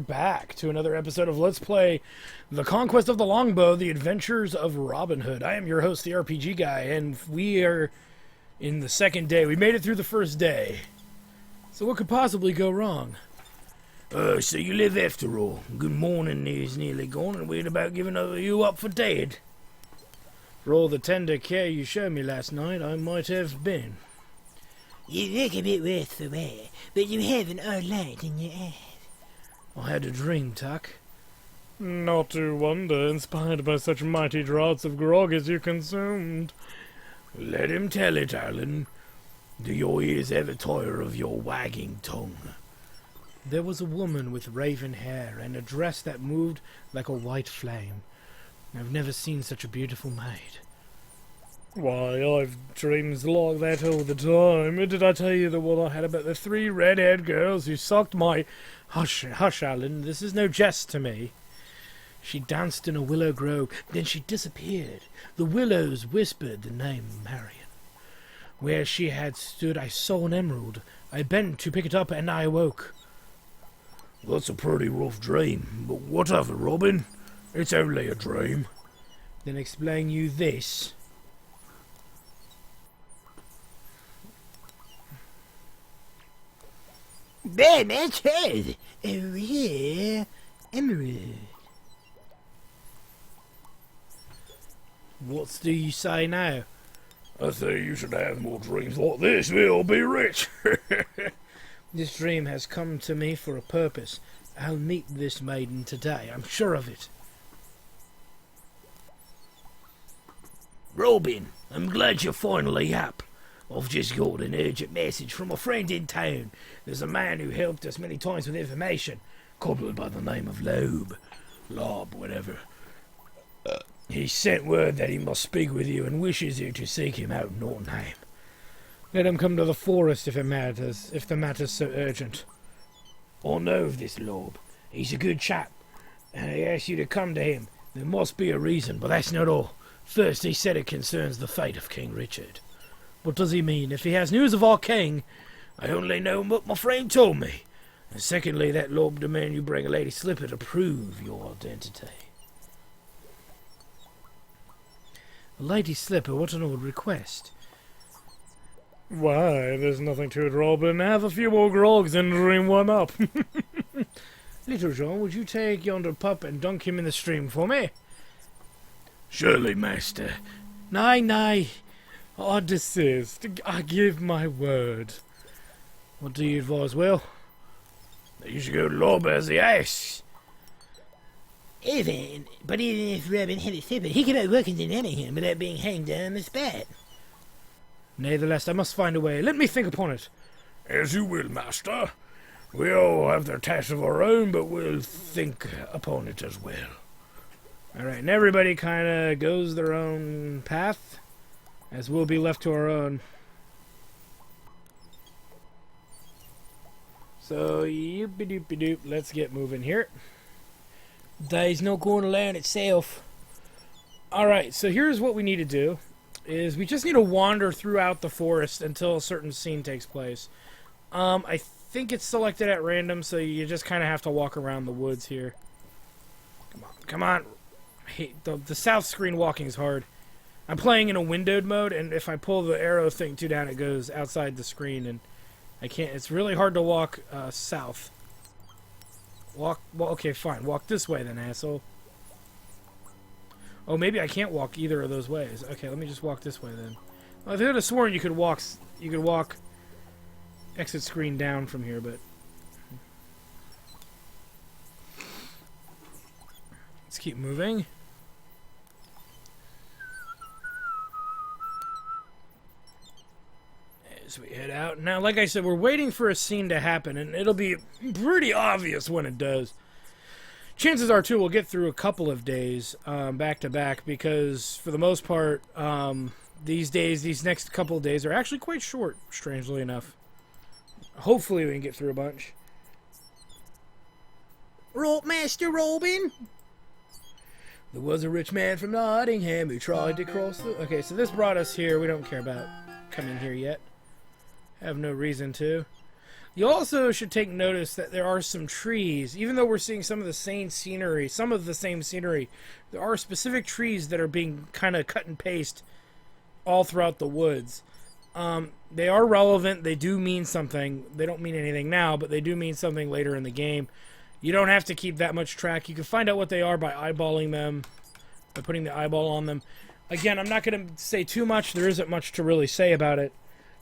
back to another episode of Let's Play The Conquest of the Longbow, The Adventures of Robin Hood. I am your host, the RPG Guy, and we are in the second day. We made it through the first day. So what could possibly go wrong? So you live after all. Good morning is nearly gone, and we're about giving you up for dead. For all the tender care you showed me last night, I might have been. You look a bit worse for wear, but you have an odd light in your eyes. I had a dream, Tuck. Not to wonder, inspired by such mighty draughts of grog as you consumed. Let him tell it, Alan. Do your ears ever tire of your wagging tongue? There was a woman with raven hair and a dress that moved like a white flame. I've never seen such a beautiful maid. Why, I've dreams like that all the time. Did I tell you the one I had about the 3 red-haired girls who sucked my... Hush, Alan, this is no jest to me. She danced in a willow grove, then she disappeared. The willows whispered the name Marion. Where she had stood, I saw an emerald. I bent to pick it up, and I awoke. That's a pretty rough dream, but what of it, Robin? It's only a dream. Then explain you this. Very much heard. Over here, emerald. What do you say now? I say you should have more dreams like this. We'll be rich. This dream has come to me for a purpose. I'll meet this maiden today, I'm sure of it. Robin, I'm glad you're finally up. I've just got an urgent message from a friend in town. There's a man who helped us many times with information, cobbler by the name of Lob, whatever. He sent word that he must speak with you and wishes you to seek him out in Northenham. Let him come to the forest if the matter's so urgent. I know of this Lob. He's a good chap, and he asked you to come to him. There must be a reason, but that's not all. First, he said it concerns the fate of King Richard. What does he mean? If he has news of our king, I only know what my friend told me. And secondly, that Lob demand you bring a lady slipper to prove your identity. A lady slipper? What an odd request. Why, there's nothing to it, Robin. Have a few more grogs and dream one up. Little John, would you take yonder pup and dunk him in the stream for me? Surely, master. Nay. I desist. I give my word. What do you advise, Will? You should go to Lob as he asks. Even if Robin had a slipper, he could not work into Nottingham without being hanged on the spot. Nevertheless, I must find a way. Let me think upon it. As you will, master. We all have their tasks of our own, but we'll think upon it as well. Alright, and everybody kind of goes their own path, as we'll be left to our own. So, yoopy-doopy-doop, let's get moving here. Day's not going to learn itself. Alright, so here's what we need to do, is we just need to wander throughout the forest until a certain scene takes place. I think it's selected at random, so you just kind of have to walk around the woods here. Come on. The south screen walking is hard. I'm playing in a windowed mode, and if I pull the arrow thing too down, it goes outside the screen, and I can't. It's really hard to walk south. Well, okay, fine. Walk this way then, asshole. Oh, maybe I can't walk either of those ways. Okay, let me just walk this way then. I could have sworn you could walk exit screen down from here, but let's keep moving. As we head out. Now, like I said, we're waiting for a scene to happen, and it'll be pretty obvious when it does. Chances are, too, we'll get through a couple of days back to back, because for the most part, these next couple of days are actually quite short, strangely enough. Hopefully we can get through a bunch. Master Robin? There was a rich man from Nottingham who tried to cross the... Okay, so this brought us here. We don't care about coming here yet. Have no reason to. You also should take notice that there are some trees, even though we're seeing some of the same scenery, there are specific trees that are being kind of cut and paste all throughout the woods. They are relevant. They do mean something. They don't mean anything now, but they do mean something later in the game. You don't have to keep that much track. You can find out what they are by eyeballing them, by putting the eyeball on them. Again, I'm not going to say too much. There isn't much to really say about it.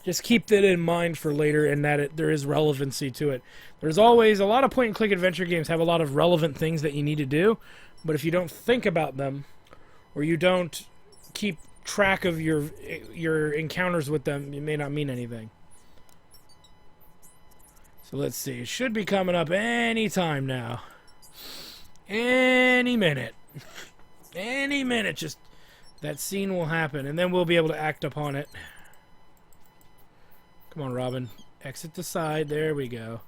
Just keep that in mind for later, and that there is relevancy to it. There's always a lot of point-and-click adventure games have a lot of relevant things that you need to do, but if you don't think about them, or you don't keep track of your encounters with them, it may not mean anything. So let's see. It should be coming up any time now. Any minute. Any minute. Just that scene will happen, and then we'll be able to act upon it. Come on, Robin. Exit the side. There we go.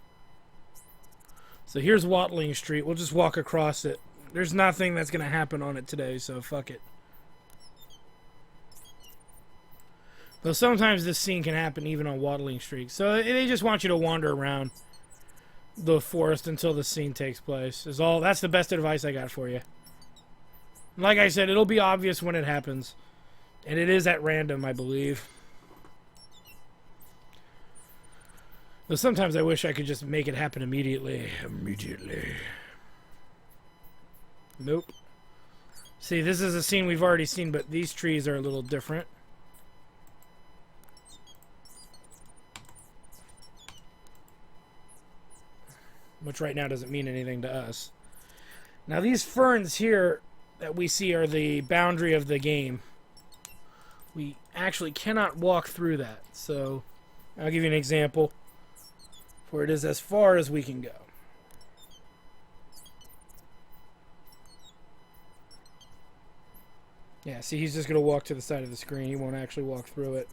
So here's Watling Street. We'll just walk across it. There's nothing that's going to happen on it today, so fuck it. Though sometimes this scene can happen even on Watling Street. So they just want you to wander around the forest until the scene takes place. That's the best advice I got for you. Like I said, it'll be obvious when it happens. And it is at random, I believe. Though sometimes I wish I could just make it happen immediately. Nope. See, this is a scene we've already seen, but these trees are a little different. Which right now doesn't mean anything to us. Now these ferns here that we see are the boundary of the game. We actually cannot walk through that. So I'll give you an example. For it is as far as we can go. Yeah, see, he's just going to walk to the side of the screen. He won't actually walk through it.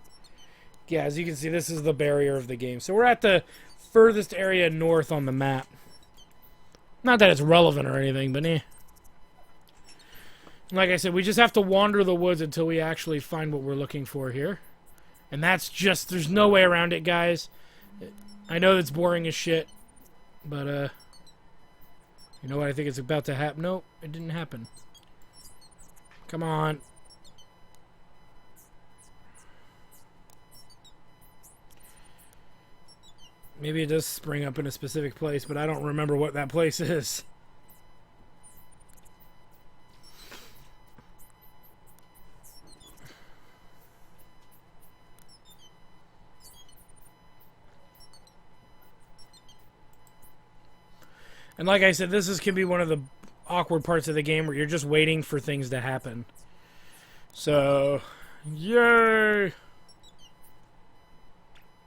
Yeah, as you can see, this is the barrier of the game. So we're at the furthest area north on the map. Not that it's relevant or anything, but eh. Like I said, we just have to wander the woods until we actually find what we're looking for here. And that's just, there's no way around it, guys. I know it's boring as shit, but, you know what I think it's about to happen? Nope, it didn't happen. Come on. Maybe it does spring up in a specific place, but I don't remember what that place is. And like I said, this can be one of the awkward parts of the game where you're just waiting for things to happen. So, yay!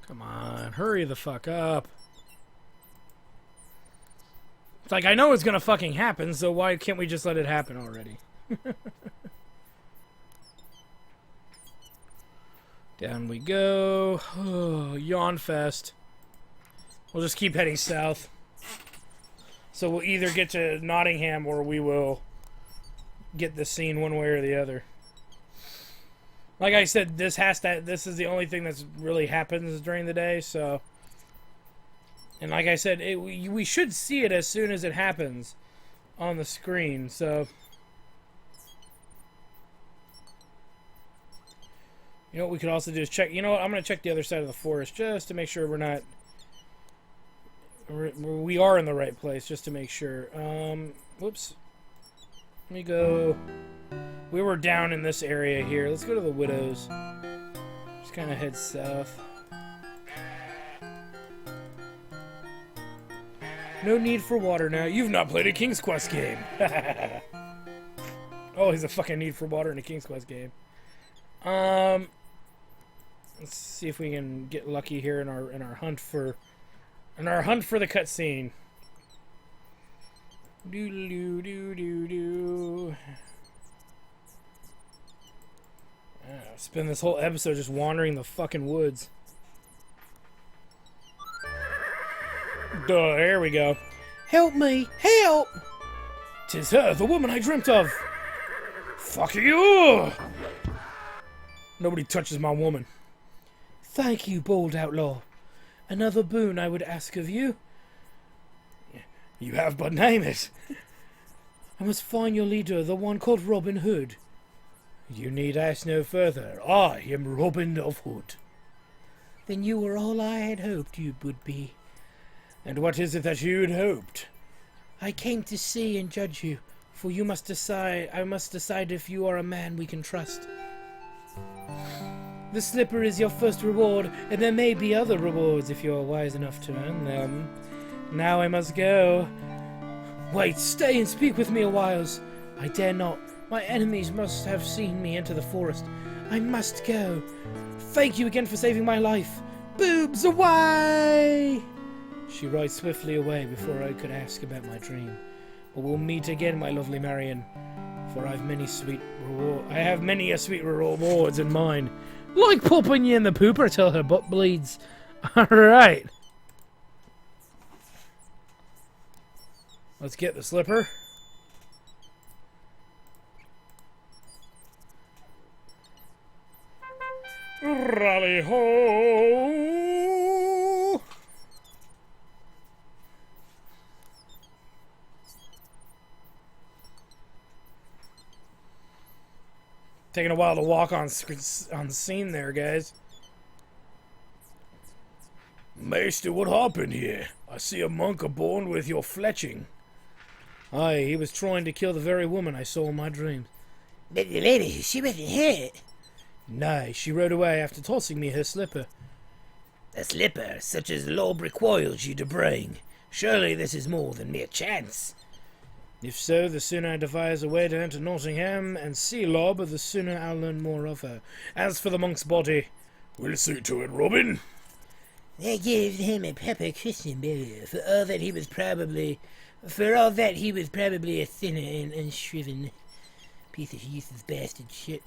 Come on, hurry the fuck up. It's like, I know it's gonna fucking happen, so why can't we just let it happen already? Down we go. Oh, yawn fest. We'll just keep heading south. So we'll either get to Nottingham or we will get the scene one way or the other. Like I said, this is the only thing that's really happens during the day, so. And like I said, we should see it as soon as it happens on the screen, so. You know what we could also do is check. You know what? I'm going to check the other side of the forest just to make sure we're not. We are in the right place, just to make sure. Whoops. Let me go. We were down in this area here. Let's go to the Widows. Just kind of head south. No need for water now. You've not played a King's Quest game. Oh, he's a fucking need for water in a King's Quest game. Let's see if we can get lucky here in our hunt for the cutscene. Doo doo doo doo. Spend this whole episode just wandering the fucking woods. Duh, there we go. Help me! Help! 'Tis her, the woman I dreamt of. Fuck you! Nobody touches my woman. Thank you, bold outlaw. another boon I would ask of you. You have but name it. I must find your leader, the one called Robin Hood. You need ask no further. I am Robin of Hood. Then you were all I had hoped you would be. And what is it that you'd hoped? I came to see and judge you, for you must decide. I must decide if you are a man we can trust. The slipper is your first reward, and there may be other rewards if you are wise enough to earn them. Now I must go. Wait, stay and speak with me a while. I dare not. My enemies must have seen me enter the forest. I must go. Thank you again for saving my life. Boobs away! She rides swiftly away before I could ask about my dream. But we'll meet again, my lovely Marion, for I have many sweet rewards in mind. Like popping you in the pooper till her butt bleeds. Alright. Let's get the slipper. Rally ho! Taking a while to walk on scene there, guys. Maester, what happened here? I see a monk aboard with your fletching. Aye, he was trying to kill the very woman I saw in my dreams. But the lady, she wasn't hurt. Nay, she rode away after tossing me her slipper. A slipper such as the law requires you to bring. Surely this is more than mere chance. If so, the sooner I devise a way to enter Nottingham and see Lob, the sooner I'll learn more of her. As for the monk's body, we'll see to it, Robin. They gave him a proper Christian burial for all that he was probably a thinner and unshriven piece of useless bastard shit.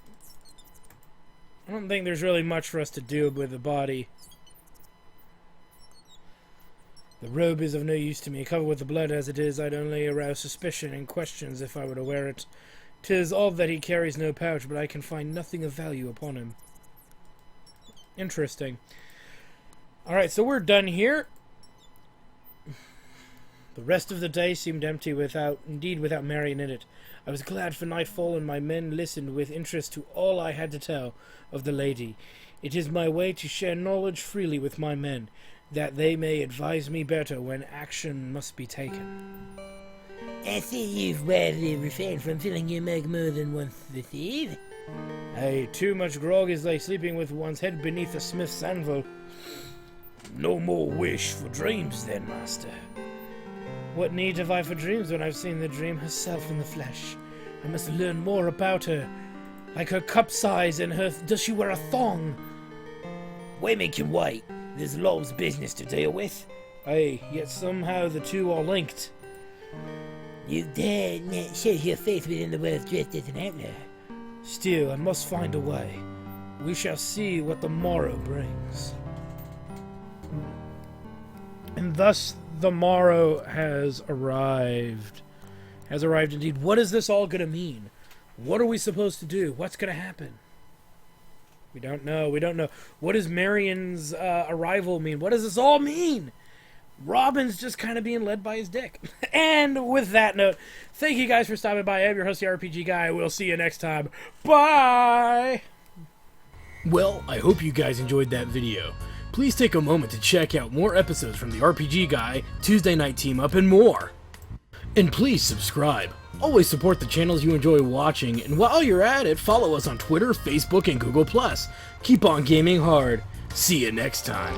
I don't think there's really much for us to do with the body. The robe is of no use to me. Covered with the blood as it is, I'd only arouse suspicion and questions if I were to wear it. 'Tis odd that he carries no pouch, but I can find nothing of value upon him. Interesting. Alright, so we're done here. The rest of the day seemed empty without Marion in it. I was glad for nightfall, and my men listened with interest to all I had to tell of the lady. It is my way to share knowledge freely with my men, that they may advise me better when action must be taken. I see you've wisely refrained from filling your mug more than once this eve. Aye, too much grog is like sleeping with one's head beneath a smith's anvil. No more wish for dreams then, master. What need have I for dreams when I've seen the dream herself in the flesh? I must learn more about her. Like her cup size and her... Does she wear a thong? Women can wait. There's Lob's business to deal with. Aye, yet somehow the two are linked. You dare not show your face within the world dressed as an outlaw. Still, I must find a way. We shall see what the morrow brings. And thus the morrow has arrived. Has arrived indeed. What is this all going to mean? What are we supposed to do? What's going to happen? We don't know. We don't know. What does Marion's arrival mean? What does this all mean? Robin's just kind of being led by his dick. And with that note, thank you guys for stopping by. I'm your host, the RPG Guy. We'll see you next time. Bye! Well, I hope you guys enjoyed that video. Please take a moment to check out more episodes from the RPG Guy, Tuesday Night Team Up, and more. And please subscribe. Always support the channels you enjoy watching, and while you're at it, follow us on Twitter, Facebook, and Google+. Keep on gaming hard. See you next time.